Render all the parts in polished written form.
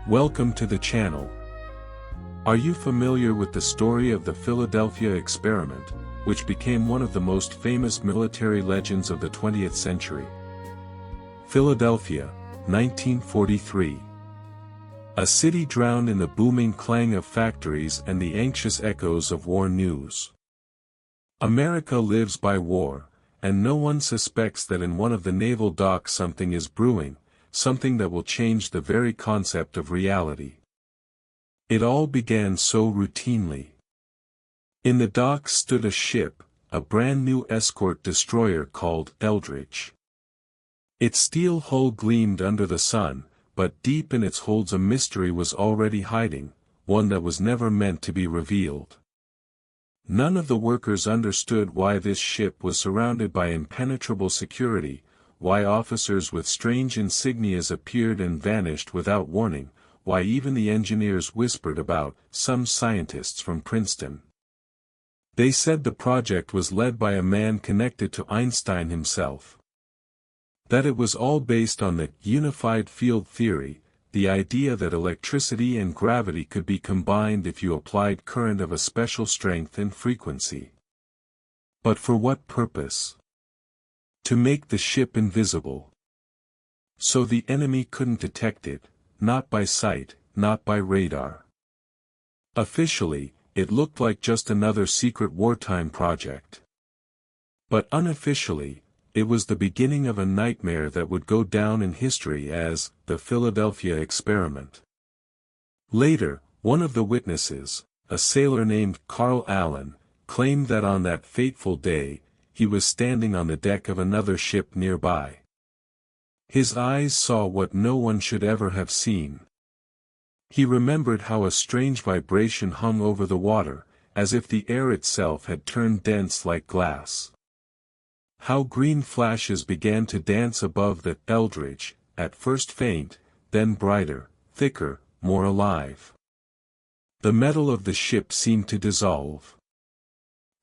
Welcome to the channel. Are you familiar with the story of the Philadelphia experiment, which became one of the most famous military legends of the 20th century? Philadelphia, 1943. A city drowned in the booming clang of factories and the anxious echoes of war news. America lives by war, and no one suspects that in one of the naval docks something is brewing, something that will change the very concept of reality. It all began so routinely. In the docks stood a ship, a brand new escort destroyer called Eldridge. Its steel hull gleamed under the sun, but deep in its holds a mystery was already hiding, one that was never meant to be revealed. None of the workers understood why this ship was surrounded by impenetrable security, why officers with strange insignias appeared and vanished without warning, why even the engineers whispered about some scientists from Princeton. They said the project was led by a man connected to Einstein himself. That it was all based on the unified field theory, the idea that electricity and gravity could be combined if you applied current of a special strength and frequency. But for what purpose? To make the ship invisible. So the enemy couldn't detect it, not by sight, not by radar. Officially, it looked like just another secret wartime project. But unofficially, it was the beginning of a nightmare that would go down in history as the Philadelphia experiment. Later, one of the witnesses, a sailor named Carl Allen, claimed that on that fateful day, he was standing on the deck of another ship nearby. His eyes saw what no one should ever have seen. He remembered how a strange vibration hung over the water, as if the air itself had turned dense like glass. How green flashes began to dance above the Eldridge, at first faint, then brighter, thicker, more alive. The metal of the ship seemed to dissolve.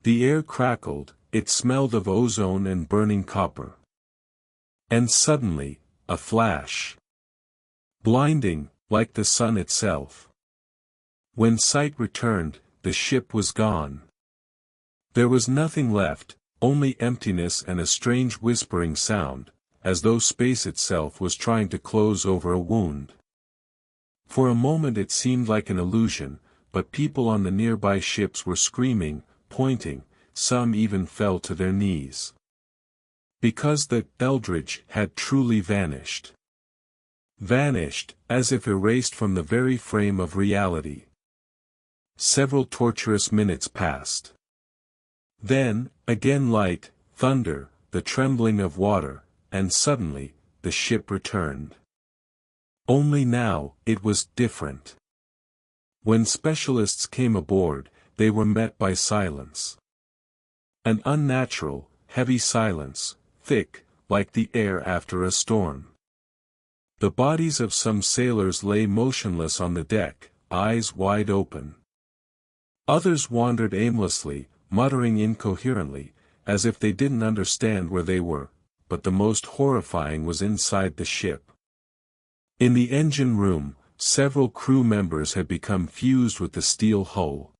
The air crackled, it smelled of ozone and burning copper. And suddenly, a flash. Blinding, like the sun itself. When sight returned, the ship was gone. There was nothing left, only emptiness and a strange whispering sound, as though space itself was trying to close over a wound. For a moment it seemed like an illusion, but people on the nearby ships were screaming, pointing, some even fell to their knees. Because the Eldridge had truly vanished. Vanished, as if erased from the very frame of reality. Several torturous minutes passed. Then, again light, thunder, the trembling of water, and suddenly, the ship returned. Only now, it was different. When specialists came aboard, they were met by silence. An unnatural, heavy silence, thick, like the air after a storm. The bodies of some sailors lay motionless on the deck, eyes wide open. Others wandered aimlessly, muttering incoherently, as if they didn't understand where they were, but the most horrifying was inside the ship. In the engine room, several crew members had become fused with the steel hull.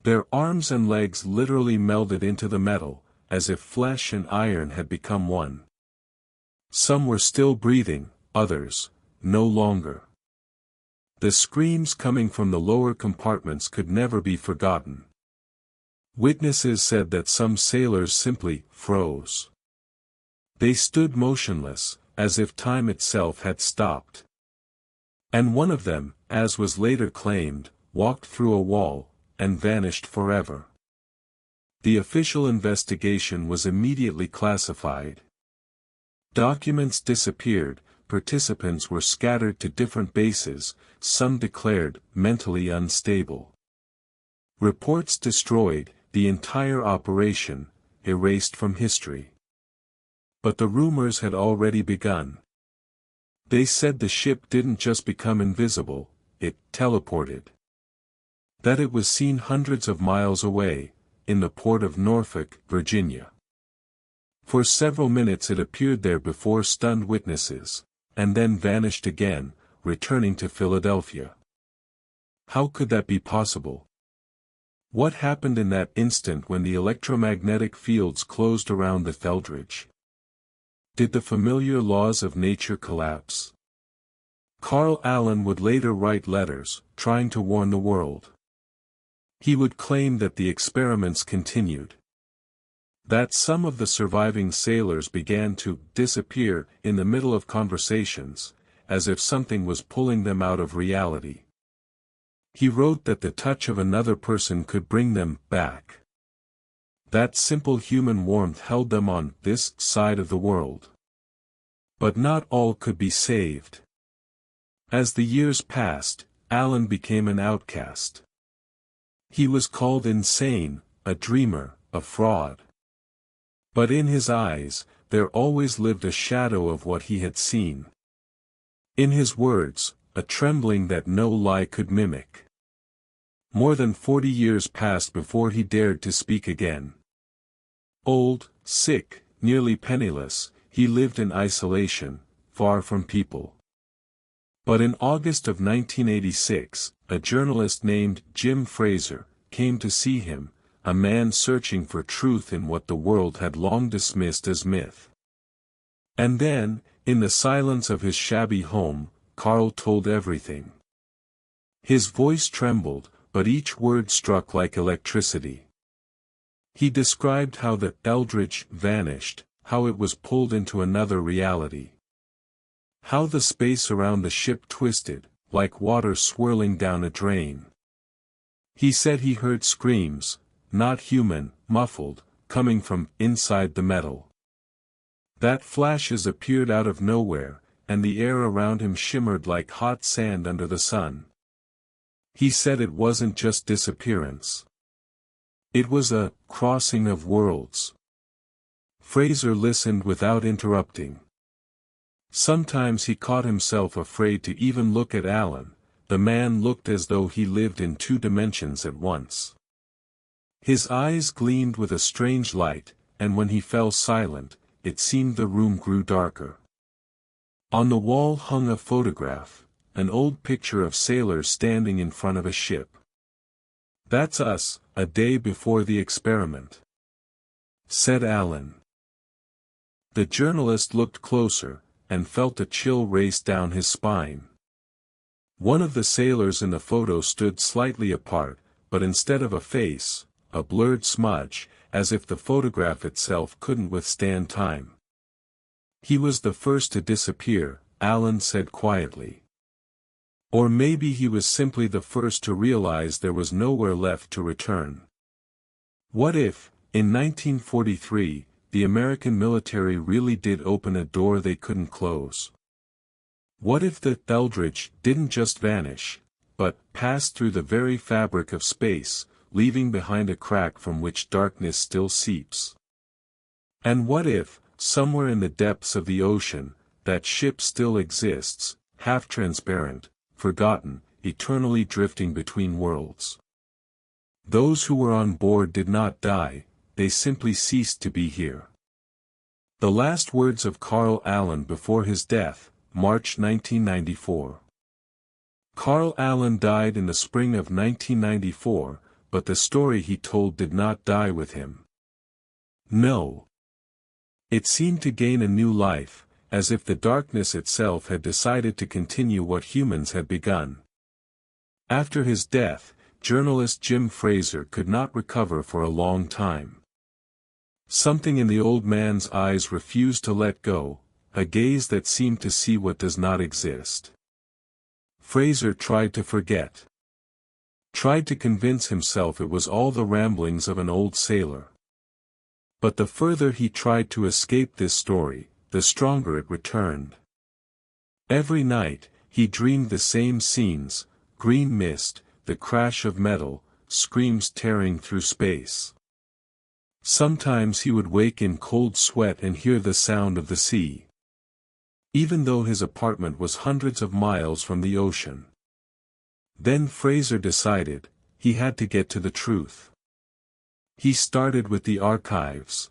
Their arms and legs literally melded into the metal, as if flesh and iron had become one. Some were still breathing, others, no longer. The screams coming from the lower compartments could never be forgotten. Witnesses said that some sailors simply froze. They stood motionless, as if time itself had stopped. And one of them, as was later claimed, walked through a wall, and vanished forever. The official investigation was immediately classified. Documents disappeared, participants were scattered to different bases, some declared mentally unstable. Reports destroyed, the entire operation, erased from history. But the rumors had already begun. They said the ship didn't just become invisible, it teleported. That it was seen hundreds of miles away, in the port of Norfolk, Virginia. For several minutes it appeared there before stunned witnesses, and then vanished again, returning to Philadelphia. How could that be possible? What happened in that instant when the electromagnetic fields closed around the Eldridge? Did the familiar laws of nature collapse? Carl Allen would later write letters, trying to warn the world. He would claim that the experiments continued. That some of the surviving sailors began to disappear in the middle of conversations, as if something was pulling them out of reality. He wrote that the touch of another person could bring them back. That simple human warmth held them on this side of the world. But not all could be saved. As the years passed, Allen became an outcast. He was called insane, a dreamer, a fraud. But in his eyes, there always lived a shadow of what he had seen. In his words, a trembling that no lie could mimic. More than 40 years passed before he dared to speak again. Old, sick, nearly penniless, he lived in isolation, far from people. But in August of 1986, a journalist named Jim Fraser came to see him, a man searching for truth in what the world had long dismissed as myth. And then, in the silence of his shabby home, Carl told everything. His voice trembled, but each word struck like electricity. He described how the Eldridge vanished, how it was pulled into another reality. How the space around the ship twisted, like water swirling down a drain. He said he heard screams, not human, muffled, coming from inside the metal. That flashes appeared out of nowhere, and the air around him shimmered like hot sand under the sun. He said it wasn't just disappearance. It was a crossing of worlds. Fraser listened without interrupting. Sometimes he caught himself afraid to even look at Allen. The man looked as though he lived in two dimensions at once. His eyes gleamed with a strange light, and when he fell silent, it seemed the room grew darker. On the wall hung a photograph, an old picture of sailors standing in front of a ship. "That's us, a day before the experiment," said Allen. The journalist looked closer, and felt a chill race down his spine. One of the sailors in the photo stood slightly apart, but instead of a face, a blurred smudge, as if the photograph itself couldn't withstand time. "He was the first to disappear," Allen said quietly. Or maybe he was simply the first to realize there was nowhere left to return. What if, in 1943, the American military really did open a door they couldn't close? What if the Eldridge didn't just vanish, but passed through the very fabric of space, leaving behind a crack from which darkness still seeps? And what if, somewhere in the depths of the ocean, that ship still exists, half-transparent, forgotten, eternally drifting between worlds? Those who were on board did not die, they simply ceased to be here. The last words of Carl Allen before his death, March 1994. Carl Allen died in the spring of 1994, but the story he told did not die with him. No. It seemed to gain a new life, as if the darkness itself had decided to continue what humans had begun. After his death, journalist Jim Fraser could not recover for a long time. Something in the old man's eyes refused to let go, a gaze that seemed to see what does not exist. Fraser tried to forget. Tried to convince himself it was all the ramblings of an old sailor. But the further he tried to escape this story, the stronger it returned. Every night, he dreamed the same scenes: green mist, the crash of metal, screams tearing through space. Sometimes he would wake in cold sweat and hear the sound of the sea. Even though his apartment was hundreds of miles from the ocean. Then Fraser decided, he had to get to the truth. He started with the archives.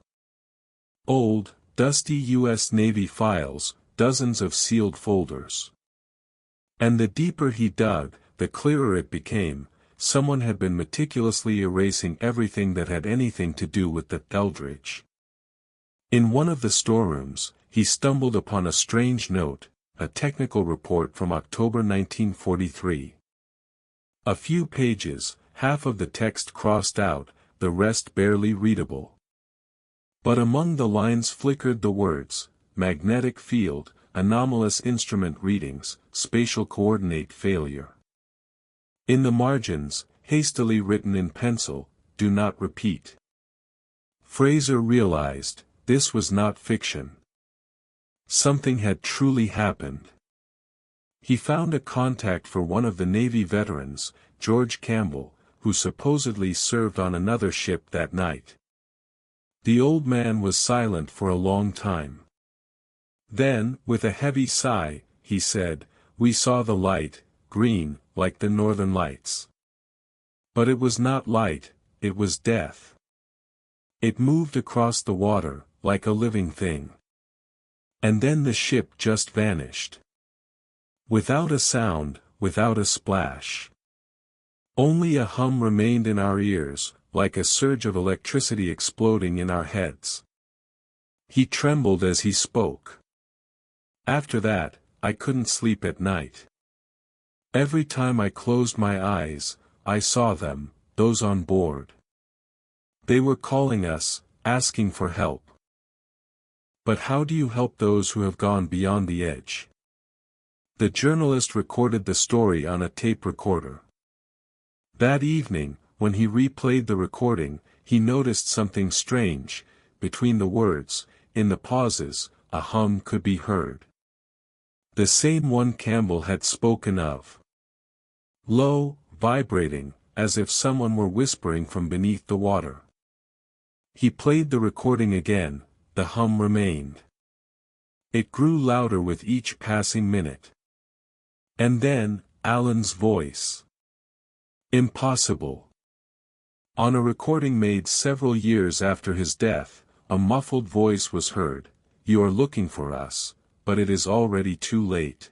Old, dusty U.S. Navy files, dozens of sealed folders. And the deeper he dug, the clearer it became. Someone had been meticulously erasing everything that had anything to do with the Eldridge. In one of the storerooms, he stumbled upon a strange note, a technical report from October 1943. A few pages, half of the text crossed out, the rest barely readable. But among the lines flickered the words, magnetic field, anomalous instrument readings, spatial coordinate failure. In the margins, hastily written in pencil, do not repeat. Fraser realized, this was not fiction. Something had truly happened. He found a contact for one of the Navy veterans, George Campbell, who supposedly served on another ship that night. The old man was silent for a long time. Then, with a heavy sigh, he said, "We saw the light, green, like the northern lights. But it was not light, it was death. It moved across the water, like a living thing. And then the ship just vanished. Without a sound, without a splash. Only a hum remained in our ears, like a surge of electricity exploding in our heads." He trembled as he spoke. "After that, I couldn't sleep at night. Every time I closed my eyes, I saw them, those on board. They were calling us, asking for help. But how do you help those who have gone beyond the edge?" The journalist recorded the story on a tape recorder. That evening, when he replayed the recording, he noticed something strange. Between the words, in the pauses, a hum could be heard. The same one Campbell had spoken of. Low, vibrating, as if someone were whispering from beneath the water. He played the recording again, the hum remained. It grew louder with each passing minute. And then, Alan's voice. Impossible. On a recording made several years after his death, a muffled voice was heard, "You are looking for us, but it is already too late."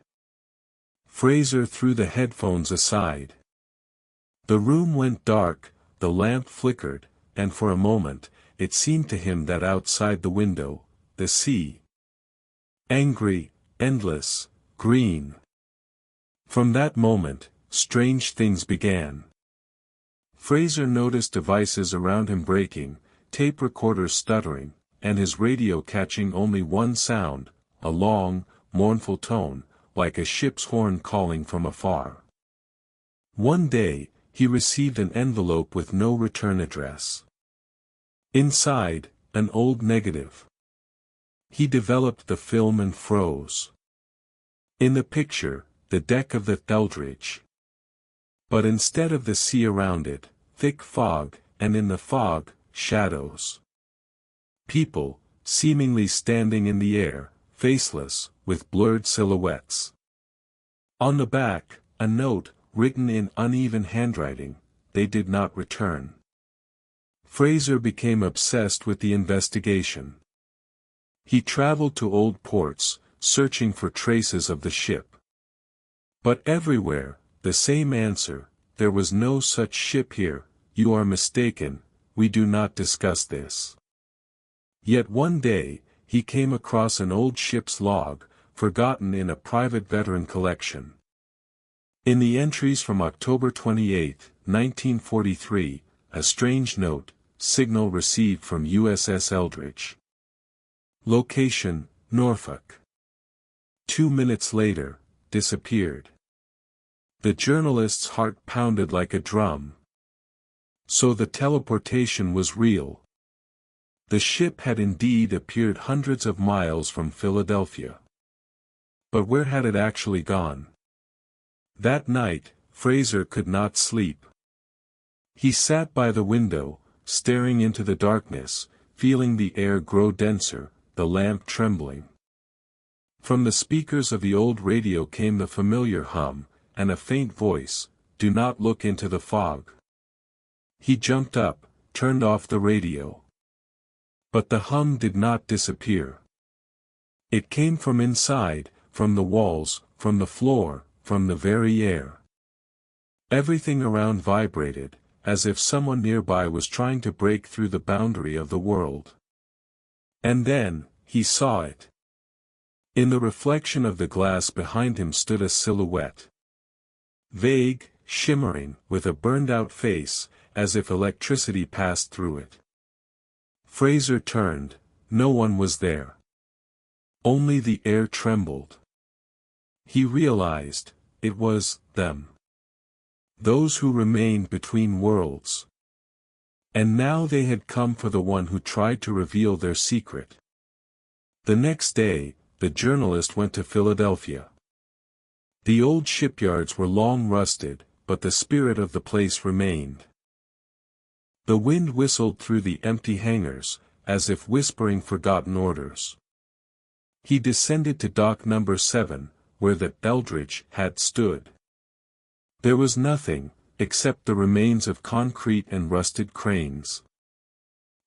Fraser threw the headphones aside. The room went dark, the lamp flickered, and for a moment, it seemed to him that outside the window, the sea. Angry, endless, green. From that moment, strange things began. Fraser noticed devices around him breaking, tape recorders stuttering, and his radio catching only one sound, a long, mournful tone, like a ship's horn calling from afar. One day, he received an envelope with no return address. Inside, an old negative. He developed the film and froze. In the picture, the deck of the Eldridge. But instead of the sea around it, thick fog, and in the fog, shadows. People, seemingly standing in the air, faceless, with blurred silhouettes. On the back, a note, written in uneven handwriting, "They did not return." Fraser became obsessed with the investigation. He traveled to old ports, searching for traces of the ship. But everywhere, the same answer, "There was no such ship here, you are mistaken, we do not discuss this." Yet one day, he came across an old ship's log, forgotten in a private veteran collection. In the entries from October 28, 1943, a strange note, signal received from USS Eldridge. Location, Norfolk. 2 minutes later, disappeared. The journalist's heart pounded like a drum. So the teleportation was real. The ship had indeed appeared hundreds of miles from Philadelphia. But where had it actually gone? That night, Fraser could not sleep. He sat by the window, staring into the darkness, feeling the air grow denser, the lamp trembling. From the speakers of the old radio came the familiar hum, and a faint voice, "Do not look into the fog." He jumped up, turned off the radio. But the hum did not disappear. It came from inside, from the walls, from the floor, from the very air. Everything around vibrated, as if someone nearby was trying to break through the boundary of the world. And then, he saw it. In the reflection of the glass behind him stood a silhouette. Vague, shimmering, with a burned-out face, as if electricity passed through it. Fraser turned. No one was there. Only the air trembled. He realized, it was them. Those who remained between worlds. And now they had come for the one who tried to reveal their secret. The next day, the journalist went to Philadelphia. The old shipyards were long rusted, but the spirit of the place remained. The wind whistled through the empty hangars, as if whispering forgotten orders. He descended to dock number 7, where the Eldridge had stood. There was nothing, except the remains of concrete and rusted cranes.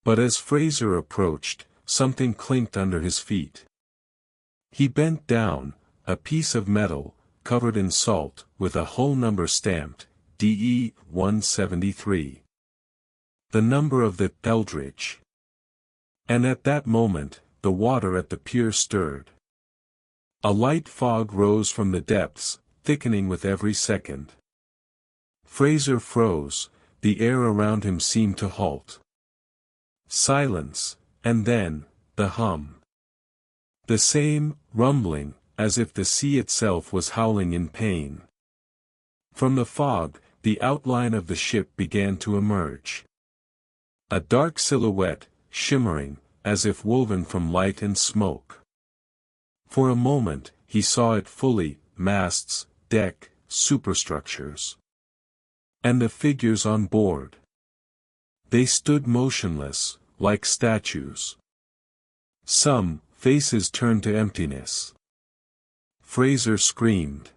But as Fraser approached, something clinked under his feet. He bent down, a piece of metal, covered in salt, with a hull number stamped, DE 173. The number of the Eldridge. And at that moment, the water at the pier stirred. A light fog rose from the depths, thickening with every second. Fraser froze, the air around him seemed to halt. Silence, and then, the hum. The same, rumbling, as if the sea itself was howling in pain. From the fog, the outline of the ship began to emerge. A dark silhouette, shimmering, as if woven from light and smoke. For a moment, he saw it fully, masts, deck, superstructures. And the figures on board. They stood motionless, like statues. Some faces turned to emptiness. Fraser screamed.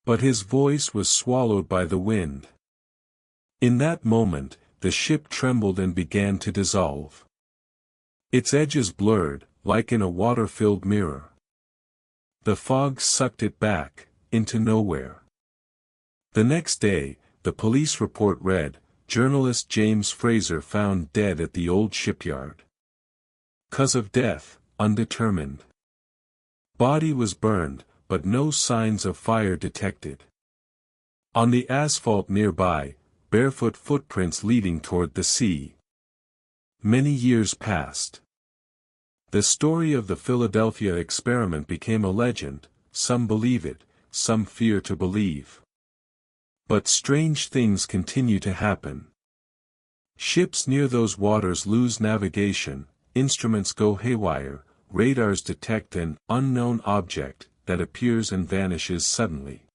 But his voice was swallowed by the wind. In that moment, the ship trembled and began to dissolve. Its edges blurred, like in a water-filled mirror. The fog sucked it back, into nowhere. The next day, the police report read, journalist James Fraser found dead at the old shipyard. Cause of death, undetermined. Body was burned, but no signs of fire detected. On the asphalt nearby, barefoot footprints leading toward the sea. Many years passed. The story of the Philadelphia experiment became a legend, some believe it, some fear to believe. But strange things continue to happen. Ships near those waters lose navigation, instruments go haywire, radars detect an unknown object that appears and vanishes suddenly.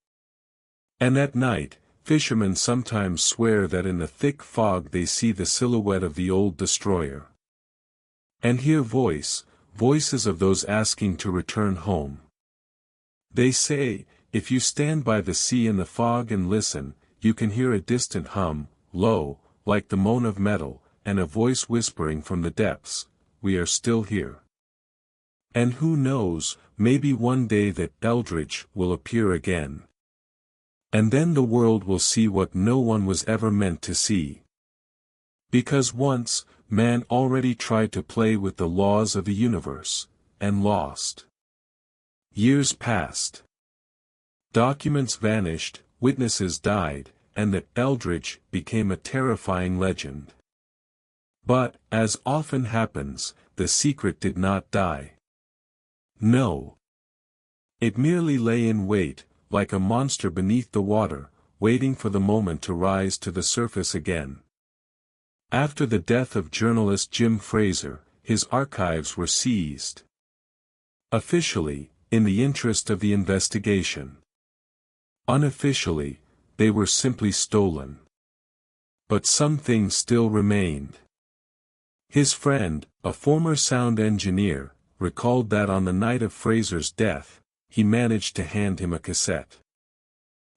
And at night, fishermen sometimes swear that in the thick fog they see the silhouette of the old destroyer. And hear voices of those asking to return home. They say, if you stand by the sea in the fog and listen, you can hear a distant hum, low, like the moan of metal, and a voice whispering from the depths, we are still here. And who knows, maybe one day that Eldridge will appear again. And then the world will see what no one was ever meant to see. Because once, man already tried to play with the laws of the universe, and lost. Years passed. Documents vanished, witnesses died, and the Eldridge became a terrifying legend. But, as often happens, the secret did not die. No. It merely lay in wait, like a monster beneath the water, waiting for the moment to rise to the surface again. After the death of journalist Jim Fraser, his archives were seized. Officially, in the interest of the investigation. Unofficially, they were simply stolen. But some things still remained. His friend, a former sound engineer, recalled that on the night of Fraser's death, he managed to hand him a cassette.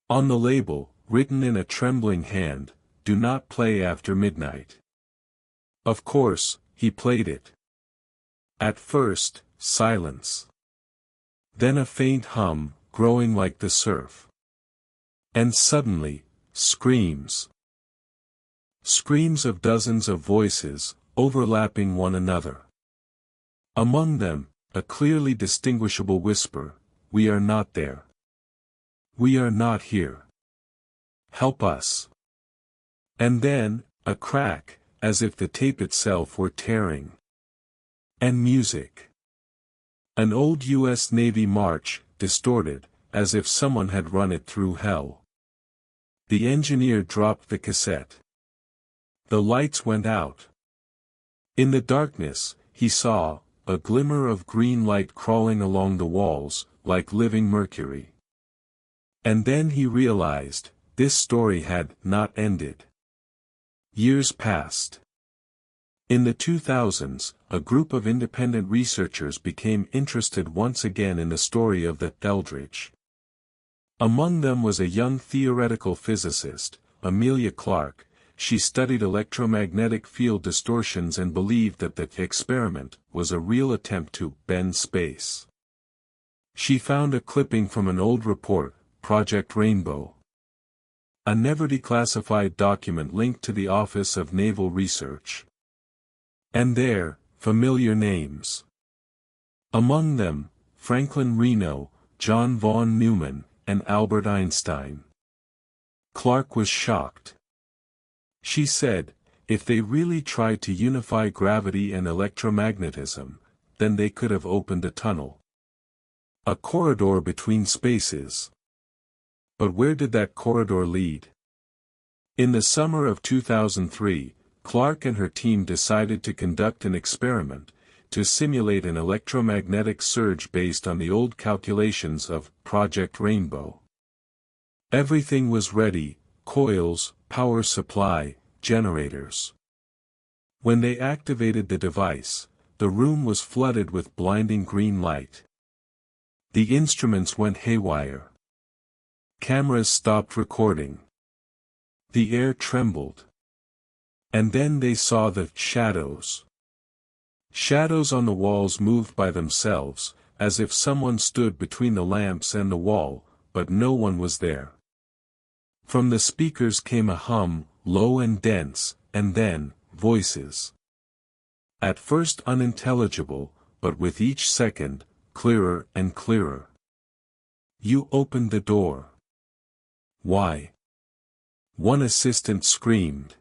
On the label, written in a trembling hand, "Do not play after midnight." Of course, he played it. At first, silence. Then a faint hum, growing like the surf. And suddenly, screams. Screams of dozens of voices, overlapping one another. Among them, a clearly distinguishable whisper, "We are not there. We are not here. Help us." And then, a crack, as if the tape itself were tearing. And music. An old U.S. Navy march, distorted, as if someone had run it through hell. The engineer dropped the cassette. The lights went out. In the darkness, he saw a glimmer of green light crawling along the walls, like living mercury. And then he realized, this story had not ended. Years passed. In the 2000s, a group of independent researchers became interested once again in the story of the Eldridge. Among them was a young theoretical physicist, Amelia Clark. She studied electromagnetic field distortions and believed that the experiment was a real attempt to bend space. She found a clipping from an old report, Project Rainbow. A never declassified document linked to the Office of Naval Research. And there, familiar names. Among them, Franklin Reno, John von Neumann, and Albert Einstein. Clark was shocked. She said, if they really tried to unify gravity and electromagnetism, then they could have opened a tunnel. A corridor between spaces. But where did that corridor lead? In the summer of 2003, Clark and her team decided to conduct an experiment, to simulate an electromagnetic surge based on the old calculations of Project Rainbow. Everything was ready: coils, power supply, generators. When they activated the device, the room was flooded with blinding green light. The instruments went haywire. Cameras stopped recording. The air trembled. And then they saw the shadows. Shadows on the walls moved by themselves, as if someone stood between the lamps and the wall, but no one was there. From the speakers came a hum, low and dense, and then, voices. At first unintelligible, but with each second, clearer and clearer. "You opened the door." "Why?" one assistant screamed.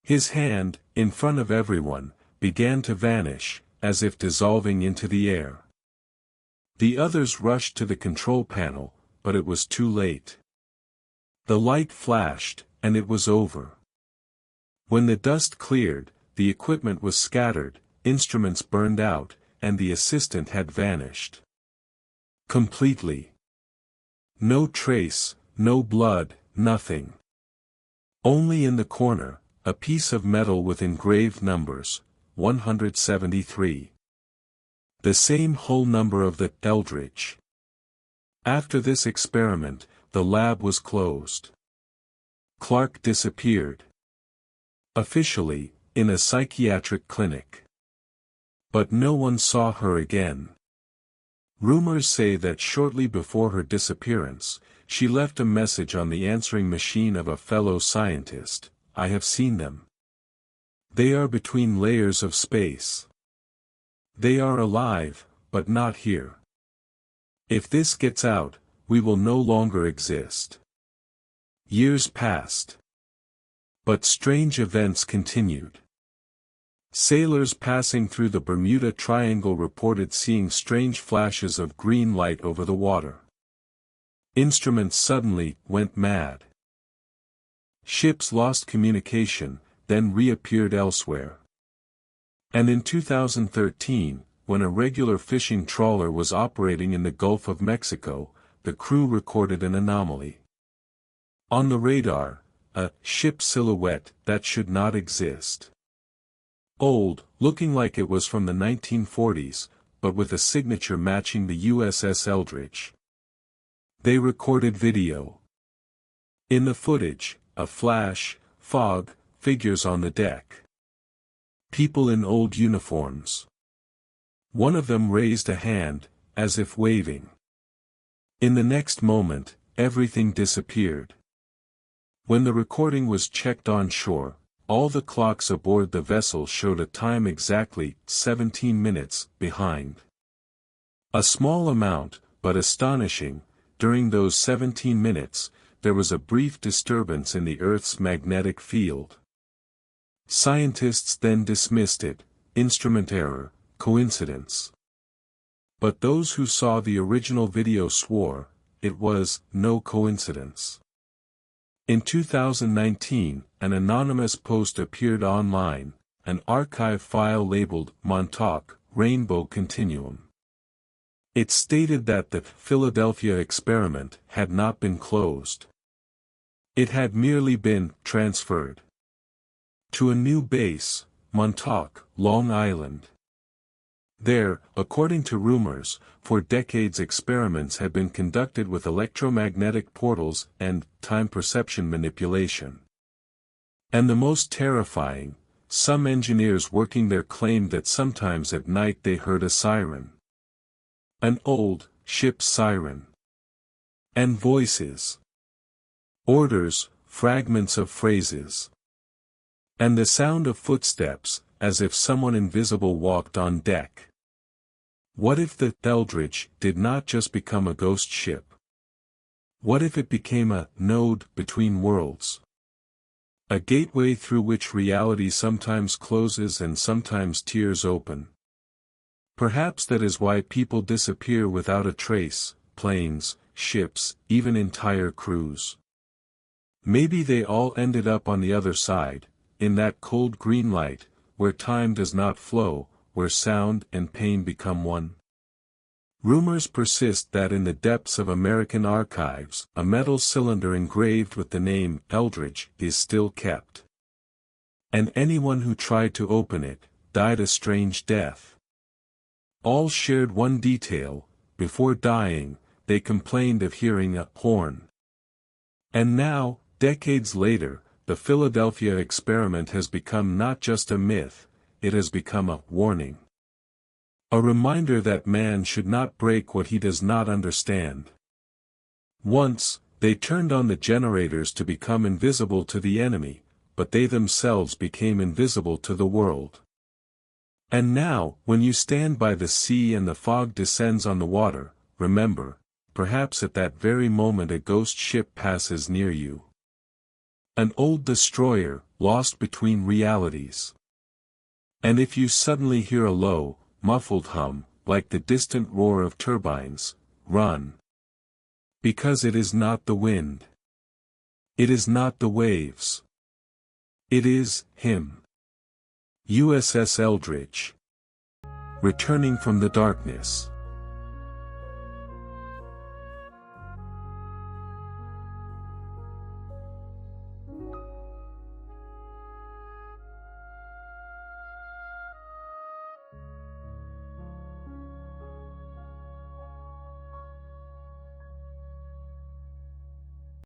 His hand, in front of everyone, began to vanish, as if dissolving into the air. The others rushed to the control panel, but it was too late. The light flashed, and it was over. When the dust cleared, the equipment was scattered, instruments burned out, and the assistant had vanished. Completely. No trace, no blood, nothing. Only in the corner, a piece of metal with engraved numbers, 173. The same whole number of the Eldridge. After this experiment, the lab was closed. Clark disappeared. Officially, in a psychiatric clinic. But no one saw her again. Rumors say that shortly before her disappearance, she left a message on the answering machine of a fellow scientist: "I have seen them. They are between layers of space. They are alive, but not here. If this gets out, we will no longer exist." Years passed. But strange events continued. Sailors passing through the Bermuda Triangle reported seeing strange flashes of green light over the water. Instruments suddenly went mad. Ships lost communication, then reappeared elsewhere. And in 2013, when a regular fishing trawler was operating in the Gulf of Mexico, the crew recorded an anomaly. On the radar, a ship silhouette that should not exist. Old, looking like it was from the 1940s, but with a signature matching the USS Eldridge. They recorded video. In the footage, a flash, fog, figures on the deck. People in old uniforms. One of them raised a hand, as if waving. In the next moment, everything disappeared. When the recording was checked on shore, all the clocks aboard the vessel showed a time exactly 17 minutes behind. A small amount, but astonishing. During those 17 minutes, there was a brief disturbance in the Earth's magnetic field. Scientists then dismissed it, instrument error, coincidence. But those who saw the original video swore, it was no coincidence. In 2019, an anonymous post appeared online, an archive file labeled Montauk, Rainbow Continuum. It stated that the Philadelphia experiment had not been closed. It had merely been transferred to a new base, Montauk, Long Island. There, according to rumors, for decades experiments had been conducted with electromagnetic portals and time perception manipulation. And the most terrifying, some engineers working there claimed that sometimes at night they heard a siren. An old, ship's siren. And voices. Orders, fragments of phrases. And the sound of footsteps, as if someone invisible walked on deck. What if the Eldridge did not just become a ghost ship? What if it became a node between worlds? A gateway through which reality sometimes closes and sometimes tears open. Perhaps that is why people disappear without a trace, planes, ships, even entire crews. Maybe they all ended up on the other side, in that cold green light, where time does not flow, where sound and pain become one. Rumors persist that in the depths of American archives, a metal cylinder engraved with the name Eldridge is still kept. And anyone who tried to open it, died a strange death. All shared one detail: before dying, they complained of hearing a horn. And now, decades later, the Philadelphia experiment has become not just a myth, it has become a warning. A reminder that man should not break what he does not understand. Once, they turned on the generators to become invisible to the enemy, but they themselves became invisible to the world. And now, when you stand by the sea and the fog descends on the water, remember, perhaps at that very moment a ghost ship passes near you. An old destroyer, lost between realities. And if you suddenly hear a low, muffled hum, like the distant roar of turbines, run. Because it is not the wind. It is not the waves. It is him. USS Eldridge. Returning from the darkness.